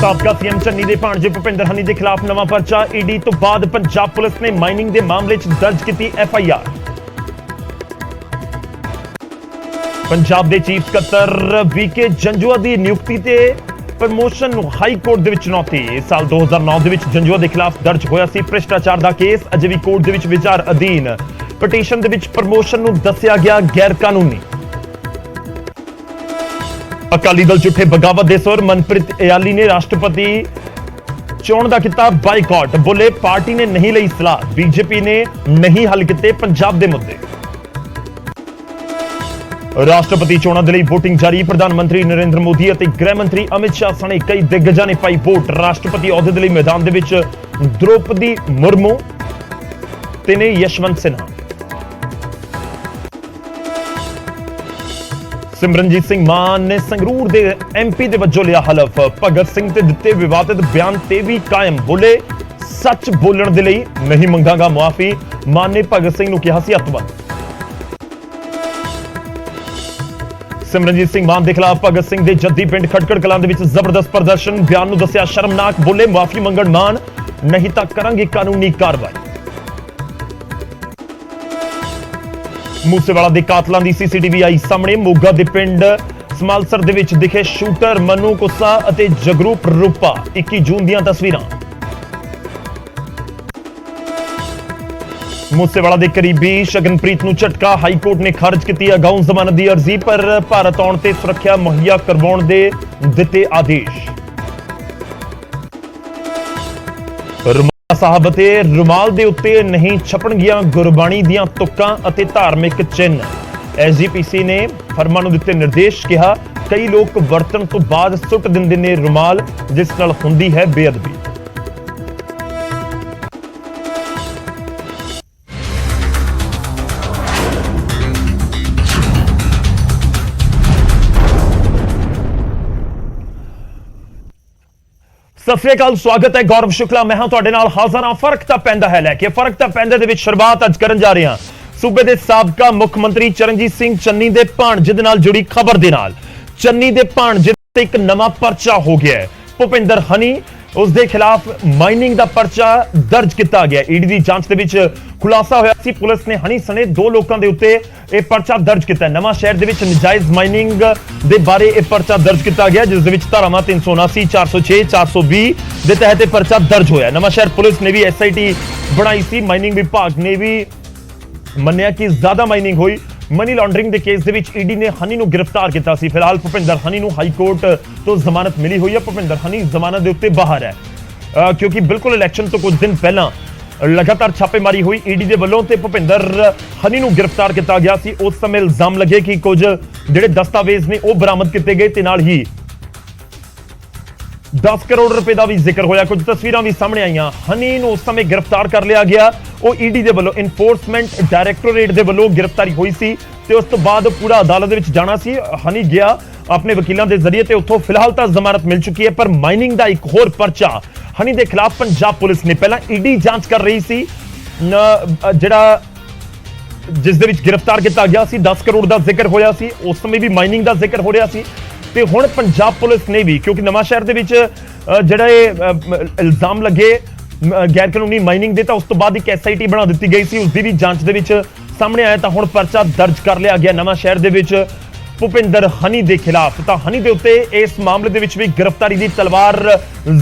ਸਾਬਕਾ ਸੀਐਮ ਚੰਨੀ ਦੇ ਭਾਣਜੇ ਭੁਪਿੰਦਰ ਹਨੀ ਦੇ ਖਿਲਾਫ ਨਵਾਂ ਪਰਚਾ। ਈਡੀ ਤੋਂ ਬਾਅਦ ਪੰਜਾਬ ਪੁਲਿਸ ਨੇ ਮਾਈਨਿੰਗ ਦੇ ਮਾਮਲੇ 'ਚ ਦਰਜ ਕੀਤੀ ਐਫਆਈਆਰ। ਪੰਜਾਬ ਦੇ ਚੀਫ ਸਕੱਤਰ ਵੀਕੇ ਜੰਜੂਆ ਦੀ ਨਿਯੁਕਤੀ ਤੇ ਪ੍ਰਮੋਸ਼ਨ ਨੂੰ ਹਾਈ ਕੋਰਟ ਦੇ ਵਿੱਚ ਚੁਣੌਤੀ। ਸਾਲ 2009 ਦੇ ਵਿੱਚ ਜੰਜੂਆ ਦੇ ਖਿਲਾਫ ਦਰਜ ਹੋਇਆ ਸੀ ਭ੍ਰਿਸ਼ਟਾਚਾਰ ਦਾ ਕੇਸ, ਅਜੇ ਵੀ ਕੋਰਟ ਦੇ ਵਿੱਚ ਵਿਚਾਰ ਅਧੀਨ। ਪਟੀਸ਼ਨ ਦੇ ਵਿੱਚ ਪ੍ਰਮੋਸ਼ਨ ਨੂੰ ਦੱਸਿਆ ਗਿਆ ਗੈਰ ਕਾਨੂੰਨੀ। ਅਕਾਲੀ ਦਲ ਝੂਠੇ ਬਗਾਵਤ ਦੇ ਸੁਰ। ਮਨਪ੍ਰੀਤ ਇਆਲੀ ਨੇ ਰਾਸ਼ਟਰਪਤੀ ਚੋਣ ਦਾ ਕੀਤਾ ਬਾਈਕਾਟ। ਬੋਲੇ ਪਾਰਟੀ ਨੇ ਨਹੀਂ ਲਈ ਸਲਾਹ, ਬੀਜੇਪੀ ਨੇ ਨਹੀਂ ਹੱਲ ਕੀਤੇ ਪੰਜਾਬ ਦੇ ਮੁੱਦੇ। ਰਾਸ਼ਟਰਪਤੀ ਚੋਣਾਂ ਦੇ ਲਈ ਵੋਟਿੰਗ ਜਾਰੀ। ਪ੍ਰਧਾਨ ਮੰਤਰੀ ਨਰਿੰਦਰ ਮੋਦੀ ਅਤੇ ਗ੍ਰਹਿ ਮੰਤਰੀ ਅਮਿਤ ਸ਼ਾਹ ਸਣੇ ਕਈ ਦਿੱਗਜਾਂ ਨੇ ਪਾਈ ਵੋਟ। ਰਾਸ਼ਟਰਪਤੀ ਅਹੁਦੇ ਦੇ ਲਈ ਮੈਦਾਨ ਦੇ ਵਿੱਚ ਦ੍ਰੋਪਦੀ ਮੁਰਮੂ ਤੇ ਨੇ ਯਸ਼ਵੰਤ ਸਿਨਹਾ। ਸਿਮਰਨਜੀਤ ਸਿੰਘ ਮਾਨ ਨੇ ਸੰਗਰੂਰ ਦੇ ਐਮਪੀ ਦੇ ਵਜੋਂ ਲਿਆ ਹਲਫ। ਭਗਤ ਸਿੰਘ ਤੇ ਦਿੱਤੇ ਵਿਵਾਦਿਤ ਬਿਆਨ ਤੇ ਵੀ ਕਾਇਮ। ਬੋਲੇ ਸੱਚ ਬੋਲਣ ਦੇ ਲਈ ਨਹੀਂ ਮੰਗਾਂਗਾ ਮੁਆਫੀ। ਮਾਨ ਨੇ ਭਗਤ ਸਿੰਘ ਨੂੰ ਕਿਹਾ ਸੀ ਅੱਤਵਾਦੀ। ਸਿਮਰਨਜੀਤ ਸਿੰਘ ਮਾਨ ਦੇ ਖਿਲਾਫ ਭਗਤ ਸਿੰਘ ਦੇ ਜੱਦੀ ਪਿੰਡ ਖਟਕੜ ਕਲਾਂ ਦੇ ਵਿੱਚ ਜ਼ਬਰਦਸਤ ਪ੍ਰਦਰਸ਼ਨ। ਬਿਆਨ ਨੂੰ ਦੱਸਿਆ ਸ਼ਰਮਨਾਕ। ਬੋਲੇ ਮੁਆਫੀ ਮੰਗਣ ਮਾਨ, ਨਹੀਂ ਤਾਂ ਕਰਾਂਗੇ ਕਾਨੂੰਨੀ ਕਾਰਵਾਈ। ਮੂਸੇਵਾਲਾ ਦੇ ਕਾਤਲਾਂ ਦੀ ਸੀਸੀਟੀਵੀ ਆਈ ਸਾਹਮਣੇ। ਮੋਗਾ ਦੇ ਪਿੰਡ ਸਮਾਲਸਰ ਦੇ ਵਿੱਚ ਦਿਖੇ ਸ਼ੂਟਰ ਮਨੂ ਕੁੱਸਾ ਅਤੇ ਜਗਰੂਪ ਰੂਪਾ। 21 ਜੂਨ ਦੀਆਂ ਤਸਵੀਰਾਂ। ਮੂਸੇਵਾਲਾ ਦੇ ਕਰੀਬੀ ਸ਼ਗਨਪ੍ਰੀਤ ਨੂੰ ਝਟਕਾ। ਹਾਈ ਕੋਰਟ ਨੇ ਖਾਰਜ ਕੀਤੀ ਅਗਾਊਂ ਜ਼ਮਾਨਤ ਦੀ ਅਰਜ਼ੀ, ਪਰ ਭਾਰਤ ਆਉਣ ਤੇ ਸੁਰੱਖਿਆ ਮੁਹੱਈਆ ਕਰਵਾਉਣ ਦੇ ਦਿੱਤੇ ਆਦੇਸ਼। ਸਾਹਿਬ ਅਤੇ ਰੁਮਾਲ ਦੇ ਉੱਤੇ ਨਹੀਂ ਛਪਣਗੀਆਂ ਗੁਰਬਾਣੀ ਦੀਆਂ ਤੁਕਾਂ ਅਤੇ ਧਾਰਮਿਕ ਚਿੰਨ੍ਹ। ਐਸਜੀਪੀਸੀ ਨੇ ਫਰਮਾਂ ਨੂੰ ਦਿੱਤੇ ਨਿਰਦੇਸ਼। ਕਿਹਾ ਕਈ ਲੋਕ ਵਰਤਣ ਤੋਂ ਬਾਅਦ ਸੁੱਟ ਦਿੰਦੇ ਨੇ ਰੁਮਾਲ, ਜਿਸ ਨਾਲ ਹੁੰਦੀ ਹੈ ਬੇਅਦਬੀ। ਸਤਿ ਸ੍ਰੀ ਅਕਾਲ, ਸਵਾਗਤ ਹੈ। ਗੌਰਵ ਸ਼ੁਕਲਾ ਮੈਂ ਹਾਂ ਤੁਹਾਡੇ ਨਾਲ ਹਾਜ਼ਰ ਹਾਂ। ਫਰਕ ਤਾਂ ਪੈਂਦਾ ਹੈ ਲੈ ਕੇ ਫਰਕ ਤਾਂ ਪੈਂਦੇ ਦੇ ਵਿੱਚ ਸ਼ੁਰੂਆਤ ਅੱਜ ਕਰਨ ਜਾ ਰਹੇ ਹਾਂ ਸੂਬੇ ਦੇ ਸਾਬਕਾ ਮੁੱਖ ਮੰਤਰੀ ਚਰਨਜੀਤ ਸਿੰਘ ਚੰਨੀ ਦੇ ਭਾਣਜੇ ਦੇ ਨਾਲ ਜੁੜੀ ਖਬਰ ਦੇ ਨਾਲ। ਚੰਨੀ ਦੇ ਭਾਣਜੇ ਤੇ ਇੱਕ ਨਵਾਂ ਪਰਚਾ ਹੋ ਗਿਆ ਹੈ। ਭੁਪਿੰਦਰ ਹਨੀ, ਉਸ ਦੇ ਖਿਲਾਫ ਮਾਈਨਿੰਗ ਦਾ ਪਰਚਾ ਦਰਜ ਕੀਤਾ ਗਿਆ। ਈਡੀ ਦੀ ਜਾਂਚ ਦੇ ਵਿੱਚ ਖੁਲਾਸਾ ਹੋਇਆ ਸੀ ਪੁਲਿਸ ਨੇ ਹਨੀ ਸਣੇ 2 ਲੋਕਾਂ ਦੇ ਉੱਤੇ ਇਹ ਪਰਚਾ ਦਰਜ ਕੀਤਾ। ਨਵਾਂ ਸ਼ਹਿਰ ਦੇ ਵਿੱਚ ਨਜਾਇਜ਼ ਮਾਈਨਿੰਗ ਦੇ ਬਾਰੇ ਇਹ ਪਰਚਾ ਦਰਜ ਕੀਤਾ ਗਿਆ, ਜਿਸ ਦੇ ਵਿੱਚ ਧਾਰਾਵਾਂ 379, 406, 420 ਦੇ ਤਹਿਤ ਇਹ ਪਰਚਾ ਦਰਜ ਹੋਇਆ। ਨਵਾਂ ਸ਼ਹਿਰ ਪੁਲਿਸ ਨੇ ਵੀ ਐਸਆਈਟੀ ਬਣਾਈ ਸੀ। ਮਾਈਨਿੰਗ ਵਿਭਾਗ ਨੇ ਵੀ ਮੰਨਿਆ ਕਿ ਜ਼ਿਆਦਾ ਮਾਈਨਿੰਗ ਹੋਈ। ਮਨੀ ਲਾਂਡਰਿੰਗ ਦੇ ਕੇਸ ਦੇ ਵਿੱਚ ਈਡੀ ਨੇ ਹਨੀ ਨੂੰ ਗ੍ਰਿਫਤਾਰ ਕੀਤਾ ਸੀ। ਫਿਲਹਾਲ ਭੁਪਿੰਦਰ ਹਨੀ ਨੂੰ ਹਾਈ ਕੋਰਟ ਤੋਂ ਜ਼ਮਾਨਤ ਮਿਲੀ ਹੋਈ ਹੈ। ਭੁਪਿੰਦਰ ਹਨੀ ਜ਼ਮਾਨਤ ਦੇ ਉੱਤੇ ਬਾਹਰ ਹੈ, ਕਿਉਂਕਿ ਬਿਲਕੁਲ ਇਲੈਕਸ਼ਨ ਤੋਂ ਕੁਝ ਦਿਨ ਪਹਿਲਾਂ ਲਗਾਤਾਰ ਛਾਪੇਮਾਰੀ ਹੋਈ ਈਡੀ ਦੇ ਵੱਲੋਂ ਤੇ ਭੁਪਿੰਦਰ ਹਨੀ ਨੂੰ ਗ੍ਰਿਫਤਾਰ ਕੀਤਾ ਗਿਆ ਸੀ। ਉਸ ਸਮੇਂ ਇਲਜ਼ਾਮ ਲੱਗੇ ਕਿ ਕੁਝ ਜਿਹੜੇ ਦਸਤਾਵੇਜ਼ ਨੇ ਉਹ ਬਰਾਮਦ ਕੀਤੇ ਗਏ ਤੇ ਨਾਲ ਹੀ 10 ਕਰੋੜ ਰੁਪਏ ਦਾ ਵੀ ਜ਼ਿਕਰ ਹੋਇਆ। ਕੁਝ ਤਸਵੀਰਾਂ ਵੀ ਸਾਹਮਣੇ ਆਈਆਂ। ਹਨੀ ਨੂੰ ਉਸ ਸਮੇਂ ਗ੍ਰਿਫਤਾਰ ਕਰ ਲਿਆ ਗਿਆ। ਉਹ ਈਡੀ ਦੇ ਵੱਲੋਂ ਇਨਫੋਰਸਮੈਂਟ ਡਾਇਰੈਕਟੋਰੇਟ ਦੇ ਵੱਲੋਂ ਗ੍ਰਿਫਤਾਰੀ ਹੋਈ ਸੀ ਤੇ ਉਸ ਤੋਂ ਬਾਅਦ ਪੂਰਾ ਅਦਾਲਤ ਦੇ ਵਿੱਚ ਜਾਣਾ ਸੀ। ਹਨੀ ਗਿਆ ਆਪਣੇ ਵਕੀਲਾਂ ਦੇ ਜ਼ਰੀਏ ਤੇ ਉੱਥੋਂ ਫਿਲਹਾਲ ਤਾਂ ਜ਼ਮਾਨਤ ਮਿਲ ਚੁੱਕੀ ਹੈ, ਪਰ ਮਾਈਨਿੰਗ ਦਾ ਇੱਕ ਹੋਰ ਪਰਚਾ ਹਨੀ ਦੇ ਖਿਲਾਫ ਪੰਜਾਬ ਪੁਲਿਸ ਨੇ ਪਹਿਲਾਂ ਈਡੀ ਜਾਂਚ ਕਰ ਰਹੀ ਸੀ, ਜਿਹੜਾ ਜਿਸ ਦੇ ਵਿੱਚ ਗ੍ਰਿਫਤਾਰ ਕੀਤਾ ਗਿਆ ਸੀ। 10 ਕਰੋੜ ਦਾ ਜ਼ਿਕਰ ਹੋਇਆ ਸੀ, ਉਸ ਸਮੇਂ ਵੀ ਮਾਈਨਿੰਗ ਦਾ ਜ਼ਿਕਰ ਹੋ ਰਿਹਾ ਸੀ। ਤੇ ਹੁਣ ਪੰਜਾਬ ਪੁਲਿਸ ਨੇ ਵੀ, ਕਿਉਂਕਿ ਨਵਾਂ ਸ਼ਹਿਰ ਦੇ ਵਿੱਚ ਜਿਹੜਾ ਇਹ ਇਲਜ਼ਾਮ ਲੱਗੇ ਗੈਰ ਕਾਨੂੰਨੀ ਮਾਈਨਿੰਗ ਦੇ, ਤਾਂ ਉਸ ਤੋਂ ਬਾਅਦ ਇੱਕ ਐਸਆਈਟੀ ਬਣਾ ਦਿੱਤੀ ਗਈ ਸੀ। ਉਸ ਦੀ ਵੀ ਜਾਂਚ ਦੇ ਵਿੱਚ ਸਾਹਮਣੇ ਆਇਆ ਤਾਂ ਹੁਣ ਪਰਚਾ ਦਰਜ ਕਰ ਲਿਆ ਗਿਆ ਨਵਾਂ ਸ਼ਹਿਰ ਦੇ ਵਿੱਚ ਭੁਪਿੰਦਰ ਹਨੀ ਦੇ ਖਿਲਾਫ। ਤਾਂ ਹਨੀ ਦੇ ਉੱਤੇ ਇਸ ਮਾਮਲੇ ਦੇ ਵਿੱਚ ਵੀ ਗ੍ਰਿਫਤਾਰੀ ਦੀ ਤਲਵਾਰ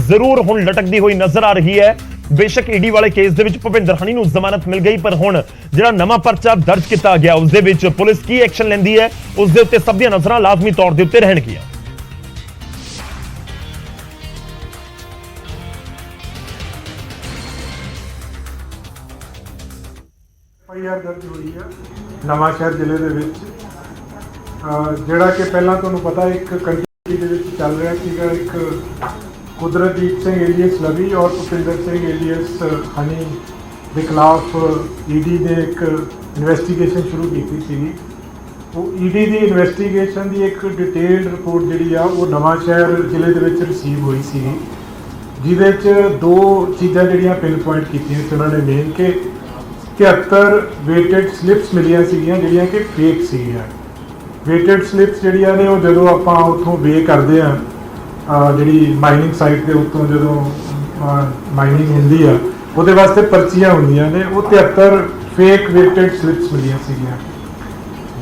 ਜ਼ਰੂਰ ਹੁਣ ਲਟਕਦੀ ਹੋਈ ਨਜ਼ਰ ਆ ਰਹੀ ਹੈ। ਬੇਸ਼ੱਕ ਈਡੀ ਵਾਲੇ ਕੇਸ ਦੇ ਵਿੱਚ ਭੁਪਿੰਦਰ ਹਨੀ ਨੂੰ ਜ਼ਮਾਨਤ ਮਿਲ ਗਈ, ਪਰ ਹੁਣ ਜਿਹੜਾ ਨਵਾਂ ਪਰਚਾ ਦਰਜ ਕੀਤਾ ਗਿਆ ਉਸ ਦੇ ਵਿੱਚ ਪੁਲਿਸ ਕੀ ਐਕਸ਼ਨ ਲੈਂਦੀ ਹੈ, ਉਸ ਦੇ ਉੱਤੇ ਸਭ ਦੀਆਂ ਨਜ਼ਰਾਂ ਲਾਜ਼ਮੀ ਤੌਰ ਦੇ ਉੱਤੇ ਰਹਿਣਗੀਆਂ। ਐਫਆਈਆਰ ਦਰਜ ਹੋਈ ਹੈ ਨਵਾਂ ਸ਼ਹਿਰ ਜ਼ਿਲ੍ਹੇ ਦੇ ਵਿੱਚ, ਜਿਹੜਾ ਕਿ ਪਹਿਲਾਂ ਤੁਹਾਨੂੰ ਪਤਾ ਇੱਕ ਕੰਟਰੀ ਦੇ ਵਿੱਚ ਚੱਲ ਰਿਹਾ ਸੀਗਾ। ਇੱਕ ਕੁਦਰਤਦੀਪ ਸਿੰਘ ਏਲੀਅਸ ਲਵੀ ਔਰ ਭੁਪਿੰਦਰ ਸਿੰਘ ਏਲੀਅਸ ਹਨੀ ਦੇ ਖਿਲਾਫ ਈਡੀ ਨੇ ਇੱਕ ਇਨਵੈਸਟੀਗੇਸ਼ਨ ਸ਼ੁਰੂ ਕੀਤੀ ਸੀਗੀ। ਉਹ ਈਡੀ ਦੀ ਇਨਵੈਸਟੀਗੇਸ਼ਨ ਦੀ ਇੱਕ ਡਿਟੇਲਡ ਰਿਪੋਰਟ ਜਿਹੜੀ ਆ ਉਹ ਨਵਾਂ ਸ਼ਹਿਰ ਜ਼ਿਲ੍ਹੇ ਦੇ ਵਿੱਚ ਰਿਸੀਵ ਹੋਈ ਸੀਗੀ, ਜਿਹਦੇ 'ਚ 2 ਚੀਜ਼ਾਂ ਜਿਹੜੀਆਂ ਪਿਨ ਪੁਆਇੰਟ ਕੀਤੀਆਂ ਸੀ ਉਹਨਾਂ ਨੇ ਮੇਨ ਕਿ 73 ਵੇਟਡ ਸਲਿਪਸ ਮਿਲੀਆਂ ਸੀਗੀਆਂ ਜਿਹੜੀਆਂ ਕਿ ਫੇਕ ਸੀਗੀਆਂ। ਵੇਟਡ ਸਲਿਪਸ ਜਿਹੜੀਆਂ ਨੇ ਉਹ ਜਦੋਂ ਆਪਾਂ ਉੱਥੋਂ ਵੇ ਕਰਦੇ ਹਾਂ ਜਿਹੜੀ ਮਾਈਨਿੰਗ ਸਾਈਟ ਦੇ ਉੱਤੋਂ ਜਦੋਂ ਮਾਈਨਿੰਗ ਹੁੰਦੀ ਆ ਉਹਦੇ ਵਾਸਤੇ ਪਰਚੀਆਂ ਹੁੰਦੀਆਂ ਨੇ, ਉਹ 73 ਫੇਕ ਵੇਟਡ ਸਲਿੱਪਸ ਮਿਲੀਆਂ ਸੀਗੀਆਂ।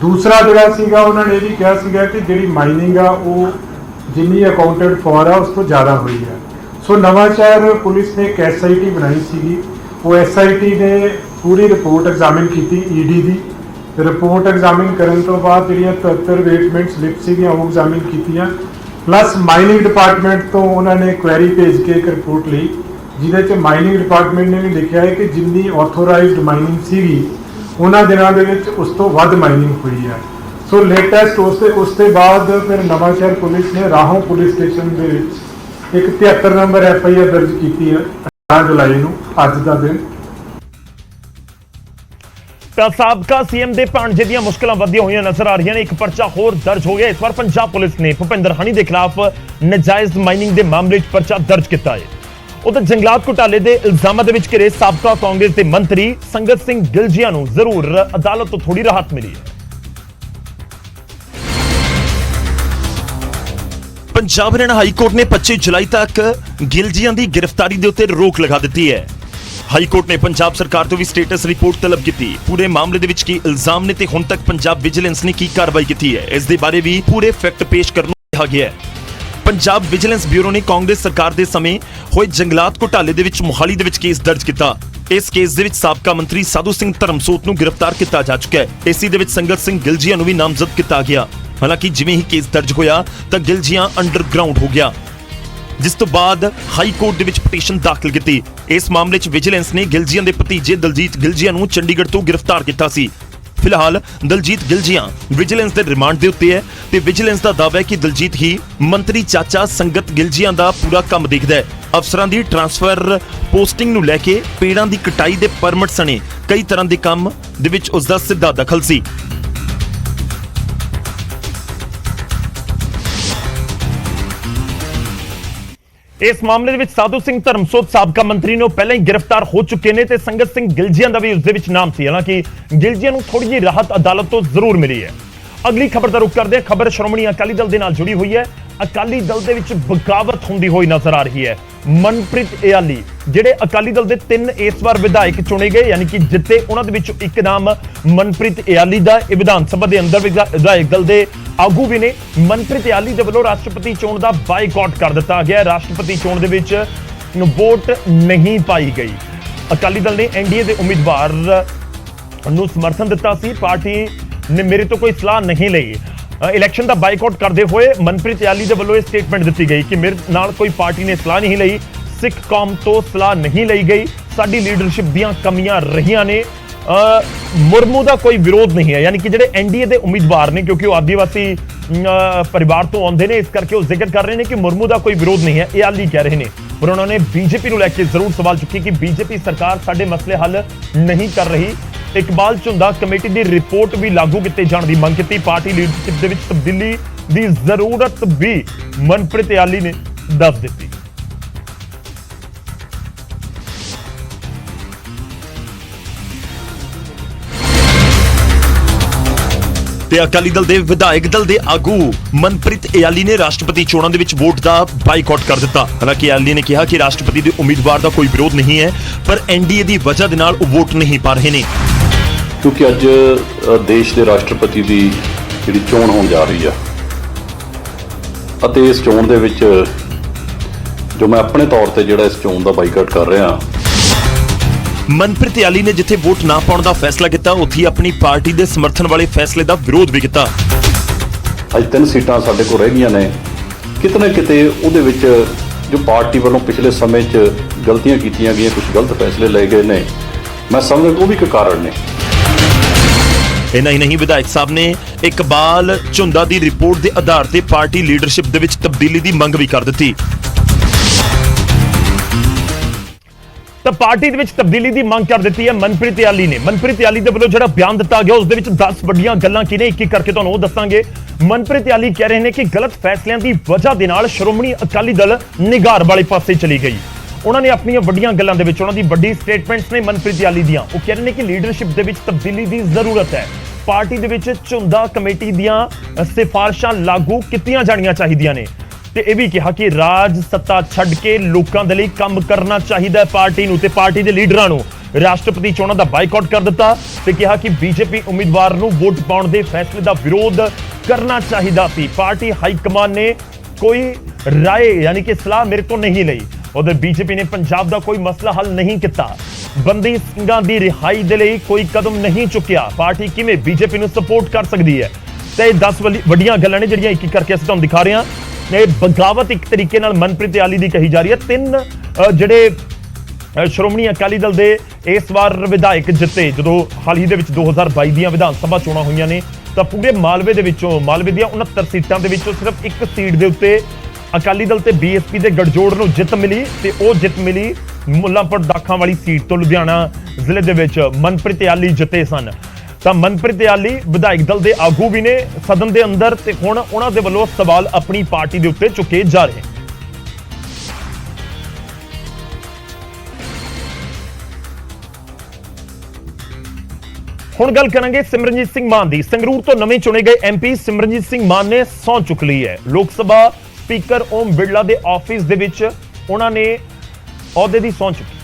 ਦੂਸਰਾ ਜਿਹੜਾ ਸੀਗਾ ਉਹਨਾਂ ਨੇ ਇਹ ਵੀ ਕਿਹਾ ਸੀਗਾ ਕਿ ਜਿਹੜੀ ਮਾਈਨਿੰਗ ਆ ਉਹ ਜਿੰਨੀ ਅਕਾਊਂਟਡ ਫॉर ਆ ਉਸ ਤੋਂ ਜ਼ਿਆਦਾ ਹੋਈ ਆ। ਸੋ ਨਵਾਂਸ਼ਹਿਰ ਪੁਲਿਸ ਨੇ ਇੱਕ SIT ਬਣਾਈ ਸੀਗੀ, ਉਹ SIT ਨੇ ਪੂਰੀ ਰਿਪੋਰਟ ਐਗਜ਼ਾਮਿਨ ਕੀਤੀ ED ਦੀ। ਰਿਪੋਰਟ ਐਗਜ਼ਾਮਿਨ ਕਰਨ ਤੋਂ ਬਾਅਦ ਜਿਹੜੀਆਂ 73 ਵੇਟਮੈਂਟ ਸਲਿੱਪ ਸੀਗੀਆਂ ਉਹ ਐਗਜ਼ਾਮਿਨ ਕੀਤੀਆਂ, ਪਲੱਸ ਮਾਈਨਿੰਗ ਡਿਪਾਰਟਮੈਂਟ ਤੋਂ ਉਹਨਾਂ ਨੇ ਕੁਐਰੀ ਭੇਜ ਕੇ ਇੱਕ ਰਿਪੋਰਟ ਲਈ ਜਿਹਦੇ 'ਚ ਮਾਈਨਿੰਗ ਡਿਪਾਰਟਮੈਂਟ ਨੇ ਵੀ ਲਿਖਿਆ ਹੈ ਕਿ ਜਿੰਨੀ ਆਥੋਰਾਈਜ਼ਡ ਮਾਈਨਿੰਗ ਸੀਗੀ ਉਹਨਾਂ ਦਿਨਾਂ ਦੇ ਵਿੱਚ ਉਸ ਤੋਂ ਵੱਧ ਮਾਈਨਿੰਗ ਹੋਈ ਹੈ। ਸੋ ਲੇਟੈਸਟ ਉਸ ਤੋਂ ਬਾਅਦ ਫਿਰ ਨਵਾਂਸ਼ਹਿਰ ਪੁਲਿਸ ਨੇ ਰਾਹੋਂ ਪੁਲਿਸ ਸਟੇਸ਼ਨ ਦੇ ਵਿੱਚ ਇੱਕ 73 ਨੰਬਰ FIR ਦਰਜ ਕੀਤੀ ਹੈ 18 ਜੁਲਾਈ ਨੂੰ, ਅੱਜ ਦਾ ਦਿਨ। ਤਾਂ ਸਾਬਕਾ CM ਦੇ ਭਾਣਜੇ ਦੀਆਂ ਮੁਸ਼ਕਲਾਂ ਵਧੀਆਂ ਹੋਈਆਂ ਨਜ਼ਰ ਆ ਰਹੀਆਂ ਨੇ। ਇੱਕ ਪਰਚਾ ਹੋਰ ਦਰਜ ਹੋ ਗਿਆ। ਇਸ ਵਾਰ ਪੰਜਾਬ ਪੁਲਿਸ ਨੇ ਭੁਪਿੰਦਰ ਹਣੀ ਦੇ ਖਿਲਾਫ ਨਜਾਇਜ਼ ਮਾਈਨਿੰਗ ਦੇ ਮਾਮਲੇ 'ਚ ਪਰਚਾ ਦਰਜ ਕੀਤਾ ਹੈ। ਉਧਰ ਜੰਗਲਾਤ ਘੁਟਾਲੇ ਦੇ ਇਲਜ਼ਾਮਾਂ ਦੇ ਵਿੱਚ ਘਿਰੇ ਸਾਬਕਾ ਕਾਂਗਰਸ ਦੇ ਮੰਤਰੀ ਸੰਗਤ ਸਿੰਘ ਗਿਲਜੀਆ ਨੂੰ ਜ਼ਰੂਰ ਅਦਾਲਤ ਤੋਂ ਥੋੜੀ ਰਾਹਤ ਮਿਲੀ ਹੈ। ਪੰਜਾਬ ਹਰਿਆਣਾ ਹਾਈ ਕੋਰਟ ਨੇ 25 ਜੁਲਾਈ ਤੱਕ ਗਿਲਜੀਆਂ ਦੀ ਗ੍ਰਿਫਤਾਰੀ ਦੇ ਉੱਤੇ ਰੋਕ ਲਗਾ ਦਿੱਤੀ ਹੈ। ਹਾਈ ਕੋਰਟ ਨੇ ਪੰਜਾਬ ਸਰਕਾਰ ਤੋਂ ਵੀ ਸਟੇਟਸ ਰਿਪੋਰਟ ਤਲਬ ਕੀਤੀ। ਪੂਰੇ ਮਾਮਲੇ ਦੇ ਵਿੱਚ ਕੀ ਇਲਜ਼ਾਮ ਨੇ ਤੇ ਹੁਣ ਤੱਕ ਪੰਜਾਬ ਵਿਜੀਲੈਂਸ ਨੇ ਕੀ ਕਾਰਵਾਈ ਕੀਤੀ ਹੈ, ਇਸ ਦੇ ਬਾਰੇ ਵੀ ਪੂਰੇ ਫੈਕਟ ਪੇਸ਼ ਕਰਨ ਨੂੰ ਕਿਹਾ ਗਿਆ ਹੈ। ਪੰਜਾਬ ਵਿਜੀਲੈਂਸ ਬਿਊਰੋ ਨੇ ਕਾਂਗਰਸ ਸਰਕਾਰ ਦੇ ਸਮੇਂ ਹੋਏ ਜੰਗਲਾਤ ਘੁਟਾਲੇ ਦੇ ਵਿੱਚ ਮੁਹਾਲੀ ਦੇ ਵਿੱਚ ਕੇਸ ਦਰਜ ਕੀਤਾ। ਇਸ ਕੇਸ ਦੇ ਵਿੱਚ ਸਾਬਕਾ ਮੰਤਰੀ ਸਾਧੂ ਸਿੰਘ ਧਰਮਸੋਤ ਨੂੰ ਗ੍ਰਿਫਤਾਰ ਕੀਤਾ ਜਾ ਚੁੱਕਾ ਹੈ। ਇਸੇ ਦੇ ਵਿੱਚ ਸੰਗਤ ਸਿੰਘ ਗਿਲਜੀਆ ਨੂੰ ਵੀ ਨਾਮਜ਼ਦ ਕੀਤਾ ਗਿਆ। ਹਾਲਾਂਕਿ ਜਿਵੇਂ ਹੀ ਕੇਸ ਦਰਜ ਹੋਇਆ ਤਾਂ ਗਿਲਜੀਆ ਅੰਡਰਗਰਾਉਂਡ ਹੋ ਗਿਆ, ਜਿਸ ਤੋਂ ਬਾਅਦ ਹਾਈ ਕੋਰਟ ਦੇ ਵਿੱਚ ਪਟੀਸ਼ਨ ਦਾਖਲ ਕੀਤੀ। ਇਸ ਮਾਮਲੇ 'ਚ ਵਿਜੀਲੈਂਸ ਨੇ ਗਿਲਜੀਆ ਦੇ ਭਤੀਜੇ ਦਲਜੀਤ ਗਿਲਜੀਆ ਨੂੰ ਚੰਡੀਗੜ੍ਹ ਤੋਂ ਗ੍ਰਿਫਤਾਰ ਕੀਤਾ ਸੀ। ਫਿਲਹਾਲ ਦਲਜੀਤ ਗਿਲਜੀਆ ਵਿਜੀਲੈਂਸ ਦੇ ਰਿਮਾਂਡ ਦੇ ਉੱਤੇ ਹੈ ਤੇ ਵਿਜੀਲੈਂਸ ਦਾ ਦਾਅਵਾ ਹੈ ਕਿ ਦਲਜੀਤ ਹੀ ਮੰਤਰੀ ਚਾਚਾ ਸੰਗਤ ਗਿਲਜੀਆ ਦਾ ਪੂਰਾ ਕੰਮ ਦੇਖਦਾ ਹੈ। ਅਫਸਰਾਂ ਦੀ ਟ੍ਰਾਂਸਫਰ ਪੋਸਟਿੰਗ ਨੂੰ ਲੈ ਕੇ ਪੇੜਾਂ ਦੀ ਕਟਾਈ ਦੇ ਪਰਮਿਟ ਸਣੇ ਕਈ ਤਰ੍ਹਾਂ ਦੇ ਕੰਮ ਦੇ ਵਿੱਚ ਉਸ ਦਾ ਸਿੱਧਾ ਦਖਲ ਸੀ। ਇਸ ਮਾਮਲੇ ਦੇ ਵਿੱਚ ਸਾਧੂ ਸਿੰਘ ਧਰਮਸੋਤ ਸਾਬਕਾ ਮੰਤਰੀ ਨੂੰ ਪਹਿਲਾਂ ਹੀ ਗ੍ਰਿਫਤਾਰ ਹੋ ਚੁੱਕੇ ਨੇ ਤੇ ਸੰਗਤ ਸਿੰਘ ਗਿਲਜੀਆ ਦਾ ਵੀ ਉਸ ਦੇ ਵਿੱਚ ਨਾਮ ਸੀ। ਹਾਲਾਂਕਿ ਗਿਲਜੀਆ ਨੂੰ ਥੋੜੀ ਜਿਹੀ ਰਾਹਤ ਅਦਾਲਤ ਤੋਂ ਜ਼ਰੂਰ ਮਿਲੀ ਹੈ। ਅਗਲੀ ਖਬਰ ਦਾ ਰੁਖ ਕਰਦੇ ਹਾਂ। ਖਬਰ ਸ਼੍ਰੋਮਣੀ ਅਕਾਲੀ ਦਲ ਦੇ ਨਾਲ ਜੁੜੀ ਹੋਈ ਹੈ। ਅਕਾਲੀ ਦਲ ਦੇ ਵਿੱਚ ਬਗਾਵਤ ਹੁੰਦੀ ਹੋਈ ਨਜ਼ਰ ਆ ਰਹੀ ਹੈ। ਮਨਪ੍ਰੀਤ ਇਆਲੀ ਜਿਹੜੇ ਅਕਾਲੀ ਦਲ ਦੇ 3 ਇਸ ਵਾਰ ਵਿਧਾਇਕ ਚੁਣੇ ਗਏ, ਯਾਨੀ ਕਿ ਜਿੱਤੇ, ਉਹਨਾਂ ਦੇ ਵਿੱਚੋਂ ਇੱਕ ਨਾਮ ਮਨਪ੍ਰੀਤ ਇਆਲੀ ਦਾ। ਇਹ ਵਿਧਾਨ ਸਭਾ ਦੇ ਅੰਦਰ ਵਿਧਾਇਕ ਦਲ ਦੇ ਆਗੂ ਵੀ ਨੇ। ਮਨਪ੍ਰੀਤ ਇਆਲੀ ਦੇ ਵੱਲੋਂ ਰਾਸ਼ਟਰਪਤੀ ਚੋਣ ਦਾ ਬਾਈਕਾਟ ਕਰ ਦਿੱਤਾ ਗਿਆ। ਰਾਸ਼ਟਰਪਤੀ ਚੋਣ ਦੇ ਵਿੱਚ ਵੋਟ ਨਹੀਂ ਪਾਈ ਗਈ। ਅਕਾਲੀ ਦਲ ਨੇ NDA ਦੇ ਉਮੀਦਵਾਰ ਨੂੰ ਸਮਰਥਨ ਦਿੱਤਾ ਸੀ। ਪਾਰਟੀ ਨੇ ਮੇਰੇ ਤੋਂ ਕੋਈ ਸਲਾਹ ਨਹੀਂ ਲਈ। ਇਲੈਕਸ਼ਨ ਦਾ ਬਾਈਕਾਟ ਕਰਦੇ ਹੋਏ ਮਨਪ੍ਰੀਤ ਇਆਲੀ ਦੇ ਵੱਲੋਂ ਇਹ ਸਟੇਟਮੈਂਟ ਦਿੱਤੀ ਗਈ ਕਿ ਮੇਰੇ ਨਾਲ ਕੋਈ ਪਾਰਟੀ ਨੇ ਸਲਾਹ ਨਹੀਂ ਲਈ, ਸਿੱਖ ਕੌਮ ਤੋਂ ਸਲਾਹ ਨਹੀਂ ਲਈ ਗਈ, ਸਾਡੀ ਲੀਡਰਸ਼ਿਪ ਦੀਆਂ ਕਮੀਆਂ ਰਹੀਆਂ ਨੇ, ਮੁਰਮੂ ਦਾ ਕੋਈ ਵਿਰੋਧ ਨਹੀਂ ਹੈ। ਯਾਨੀ ਕਿ ਜਿਹੜੇ NDA ਦੇ ਉਮੀਦਵਾਰ ਨੇ, ਕਿਉਂਕਿ ਉਹ ਆਦੀਵਾਸੀ ਪਰਿਵਾਰ ਤੋਂ ਆਉਂਦੇ ਨੇ, ਇਸ ਕਰਕੇ ਉਹ ਜ਼ਿਕਰ ਕਰ ਰਹੇ ਨੇ ਕਿ ਮੁਰਮੂ ਦਾ ਕੋਈ ਵਿਰੋਧ ਨਹੀਂ ਹੈ, ਇਆਲੀ ਕਹਿ ਰਹੇ ਨੇ। ਪਰ ਉਹਨਾਂ ਨੇ BJP ਨੂੰ ਲੈ ਕੇ ਜ਼ਰੂਰ ਸਵਾਲ ਚੁੱਕੇ ਕਿ BJP ਸਰਕਾਰ ਸਾਡੇ ਮਸਲੇ ਹੱਲ ਨਹੀਂ ਕਰ ਰਹੀ। ਇਕਬਾਲ ਝੁੰਦਾ ਕਮੇਟੀ ਦੀ ਰਿਪੋਰਟ ਵੀ ਲਾਗੂ ਕੀਤੇ ਜਾਣ ਦੀ ਮੰਗ ਕੀਤੀ। ਪਾਰਟੀ ਲੀਡਰਸ਼ਿਪ ਦੇ ਵਿੱਚ ਤਬਦੀਲੀ ਦੀ ਜ਼ਰੂਰਤ ਵੀ ਮਨਪ੍ਰੀਤ ਇਆਲੀ ਨੇ ਦੱਸ ਦਿੱਤੀ। ਤੇ ਅਕਾਲੀ ਦਲ ਦੇ ਵਿਧਾਇਕ ਦਲ ਦੇ ਆਗੂ ਮਨਪ੍ਰੀਤ ਇਆਲੀ ਨੇ ਰਾਸ਼ਟਰਪਤੀ ਚੋਣਾਂ ਦੇ ਵਿੱਚ ਵੋਟ ਦਾ ਬਾਈਕਾਟ ਕਰ ਦਿੱਤਾ। ਹਾਲਾਂਕਿ ਇਆਲੀ ਨੇ ਕਿਹਾ ਕਿ ਰਾਸ਼ਟਰਪਤੀ ਦੇ ਉਮੀਦਵਾਰ ਦਾ ਕੋਈ ਵਿਰੋਧ ਨਹੀਂ ਹੈ, ਪਰ NDA ਦੀ ਵਜ੍ਹਾ ਦੇ ਨਾਲ ਉਹ ਵੋਟ ਨਹੀਂ ਪਾ ਰਹੇ ਨੇ। ਕਿਉਂਕਿ ਅੱਜ ਦੇਸ਼ ਦੇ ਰਾਸ਼ਟਰਪਤੀ ਦੀ ਜਿਹੜੀ ਚੋਣ ਹੋਣ ਜਾ ਰਹੀ ਆ ਅਤੇ ਇਸ ਚੋਣ ਦੇ ਵਿੱਚ ਜੋ ਮੈਂ ਆਪਣੇ ਤੌਰ ਤੇ ਜਿਹੜਾ ਇਸ ਚੋਣ ਦਾ ਬਾਈਕਾਟ ਕਰ ਰਿਹਾ। ਮਨਪ੍ਰੀਤ ਇਆਲੀ ਨੇ ਜਿੱਥੇ ਵੋਟ ਨਾ ਪਾਉਣ ਦਾ ਫੈਸਲਾ ਕੀਤਾ, ਉੱਥੇ ਆਪਣੀ ਪਾਰਟੀ ਦੇ ਸਮਰਥਨ ਵਾਲੇ ਫੈਸਲੇ ਦਾ ਵਿਰੋਧ ਵੀ ਕੀਤਾ। ਅੱਜ 3 ਸੀਟਾਂ ਸਾਡੇ ਕੋਲ ਰਹਿ ਗਈਆਂ ਨੇ। ਕਿਤੇ ਨਾ ਕਿਤੇ ਉਹਦੇ ਵਿੱਚ ਜੋ ਪਾਰਟੀ ਵੱਲੋਂ ਪਿਛਲੇ ਸਮੇਂ 'ਚ ਗਲਤੀਆਂ ਕੀਤੀਆਂ ਗਈਆਂ, ਕੁਝ ਗਲਤ ਫੈਸਲੇ ਲਏ ਗਏ ਨੇ, ਮੈਂ ਸਮਝਦਾ ਉਹ ਵੀ ਇੱਕ ਕਾਰਨ ਨੇ। ਇੰਨਾ ਹੀ ਨਹੀਂ, ਵਿਧਾਇਕ ਸਾਹਿਬ ਨੇ ਇਕਬਾਲ ਝੁੰਦਾ ਦੀ ਰਿਪੋਰਟ ਦੇ ਆਧਾਰ ਤੇ ਪਾਰਟੀ ਲੀਡਰਸ਼ਿਪ ਦੇ ਵਿੱਚ ਤਬਦੀਲੀ ਦੀ ਮੰਗ ਵੀ ਕਰ ਦਿੱਤੀ। ਤਾਂ ਪਾਰਟੀ ਦੇ ਵਿੱਚ ਤਬਦੀਲੀ ਦੀ ਮੰਗ ਕਰ ਦਿੱਤੀ ਹੈ ਮਨਪ੍ਰੀਤ ਇਆਲੀ ਨੇ। ਮਨਪ੍ਰੀਤ ਇਆਲੀ ਦੇ ਵੱਲੋਂ ਜਿਹੜਾ ਬਿਆਨ ਦਿੱਤਾ ਗਿਆ ਉਸ ਦੇ ਵਿੱਚ 10 ਵੱਡੀਆਂ ਗੱਲਾਂ ਕੀ ਨੇ, ਇੱਕ ਇੱਕ ਕਰਕੇ ਤੁਹਾਨੂੰ ਉਹ ਦੱਸਾਂਗੇ। ਮਨਪ੍ਰੀਤ ਇਆਲੀ ਕਹਿ ਰਹੇ ਨੇ ਕਿ ਗਲਤ ਫੈਸਲਿਆਂ ਦੀ ਵਜ੍ਹਾ ਦੇ ਨਾਲ ਸ਼੍ਰੋਮਣੀ ਅਕਾਲੀ ਦਲ ਨਿਗਾਰ ਵਾਲੇ ਪਾਸੇ ਚਲੀ ਗਈ। ਉਹਨਾਂ ਨੇ ਆਪਣੀਆਂ ਵੱਡੀਆਂ ਗੱਲਾਂ ਦੇ ਵਿੱਚ ਉਹਨਾਂ ਦੀ ਵੱਡੀ ਸਟੇਟਮੈਂਟਸ ਨੇ ਮਨਪ੍ਰੀਤ ਇਆਲੀ ਦੀਆਂ। ਉਹ ਕਹਿ ਰਹੇ ਨੇ ਕਿ ਲੀਡਰਸ਼ਿਪ ਦੇ ਵਿੱਚ ਤਬਦੀਲੀ ਦੀ ਜ਼ਰੂਰਤ ਹੈ। ਪਾਰਟੀ ਦੇ ਵਿੱਚ ਝੁੰਦਾ ਕਮੇਟੀ ਦੀਆਂ ਸਿਫਾਰਿਸ਼ਾਂ ਲਾਗੂ ਕੀਤੀਆਂ ਜਾਣੀਆਂ ਚਾਹੀਦੀਆਂ ਨੇ। ਤੇ ਇਹ ਵੀ ਕਿਹਾ ਕਿ ਰਾਜ ਸੱਤਾ ਛੱਡ ਕੇ ਲੋਕਾਂ ਦੇ ਲਈ ਕੰਮ ਕਰਨਾ ਚਾਹੀਦਾ ਹੈ ਪਾਰਟੀ ਨੂੰ, ਤੇ ਪਾਰਟੀ ਦੇ ਲੀਡਰਾਂ ਨੂੰ ਰਾਸ਼ਟਰਪਤੀ ਚੋਣਾਂ ਦਾ ਬਾਈਕਾਟ ਕਰ ਦਿੱਤਾ ਤੇ ਕਿਹਾ ਕਿ ਬੀਜੇਪੀ ਉਮੀਦਵਾਰ ਨੂੰ ਵੋਟ ਪਾਉਣ ਦੇ ਫੈਸਲੇ ਦਾ ਵਿਰੋਧ ਕਰਨਾ ਚਾਹੀਦਾ ਸੀ। ਪਾਰਟੀ ਹਾਈ ਕਮਾਨ ਨੇ ਕੋਈ ਰਾਏ ਯਾਨੀ ਕਿ ਸਲਾਹ ਮੇਰੇ ਤੋਂ ਨਹੀਂ ਲਈ। ਉਧਰ ਬੀਜੇਪੀ ਨੇ ਪੰਜਾਬ ਦਾ ਕੋਈ ਮਸਲਾ ਹੱਲ ਨਹੀਂ ਕੀਤਾ, ਬੰਦੀ ਸਿੰਘਾਂ ਦੀ ਰਿਹਾਈ ਦੇ ਲਈ ਕੋਈ ਕਦਮ ਨਹੀਂ ਚੁੱਕਿਆ। ਪਾਰਟੀ ਕਿਵੇਂ ਬੀਜੇਪੀ ਨੂੰ ਸਪੋਰਟ ਕਰ ਸਕਦੀ ਹੈ? ਤੇ ਇਹ 10 ਵੱਡੀਆਂ ਗੱਲਾਂ ਨੇ ਜਿਹੜੀਆਂ ਇੱਕ ਇੱਕ ਕਰਕੇ ਅਸੀਂ ਤੁਹਾਨੂੰ ਦਿਖਾ ਰਹੇ ਹਾਂ। ਇਹ ਬਗਾਵਤ ਇੱਕ ਤਰੀਕੇ ਨਾਲ ਮਨਪ੍ਰੀਤ ਆਲੀ ਦੀ ਕਹੀ ਜਾ ਰਹੀ ਹੈ। ਤਿੰਨ ਜਿਹੜੇ ਸ਼੍ਰੋਮਣੀ ਅਕਾਲੀ ਦਲ ਦੇ ਇਸ ਵਾਰ ਵਿਧਾਇਕ ਜਿੱਤੇ, ਜਦੋਂ ਹਾਲ ਹੀ ਦੇ ਵਿੱਚ 2022 ਦੀਆਂ ਵਿਧਾਨ ਸਭਾ ਚੋਣਾਂ ਹੋਈਆਂ ਨੇ, ਤਾਂ ਪੂਰੇ ਮਾਲਵੇ ਦੇ ਵਿੱਚੋਂ, ਮਾਲਵੇ ਦੀਆਂ 69 ਸੀਟਾਂ ਦੇ ਵਿੱਚੋਂ ਸਿਰਫ ਇੱਕ ਸੀਟ ਦੇ ਉੱਤੇ ਅਕਾਲੀ ਦਲ ਤੇ ਬੀਐਸਪੀ ਦੇ ਗਠਜੋੜ ਨੂੰ ਜਿੱਤ ਮਿਲੀ, ਤੇ ਉਹ ਜਿੱਤ ਮਿਲੀ ਮੁੱਲਾਂਪੁਰ ਦਾਖਾਂ ਵਾਲੀ ਸੀਟ ਤੋਂ। ਲੁਧਿਆਣਾ ਜ਼ਿਲ੍ਹੇ ਦੇ ਵਿੱਚ ਮਨਪ੍ਰੀਤ ਆਲੀ ਜਿੱਤੇ ਸਨ। ਤਾਂ ਮਨਪ੍ਰੀਤ ਆਲੀ ਵਿਧਾਇਕ ਦਲ ਦੇ ਆਗੂ ਵੀ ਨੇ ਸਦਨ ਦੇ ਅੰਦਰ, ਤੇ ਹੁਣ ਉਹਨਾਂ ਦੇ ਵੱਲੋਂ ਸਵਾਲ ਆਪਣੀ ਪਾਰਟੀ ਦੇ ਉੱਤੇ ਚੁੱਕੇ ਜਾ ਰਹੇ। ਹੁਣ ਗੱਲ ਕਰਾਂਗੇ ਸਿਮਰਨਜੀਤ ਸਿੰਘ ਮਾਨ ਦੀ। ਸੰਗਰੂਰ ਤੋਂ ਨਵੇਂ ਚੁਣੇ ਗਏ ਐਮਪੀ ਸਿਮਰਨਜੀਤ ਸਿੰਘ ਮਾਨ ਨੇ ਸਹੁੰ ਚੁੱਕ ਲਈ ਹੈ। ਲੋਕ ਸਭਾ ਸਪੀਕਰ ਓਮ ਬਿਰਲਾ ਦੇ ਆਫਿਸ ਦੇ ਵਿੱਚ ਉਹਨਾਂ ਨੇ ਅਹੁਦੇ ਦੀ ਸਹੁੰ ਚੁੱਕੀ।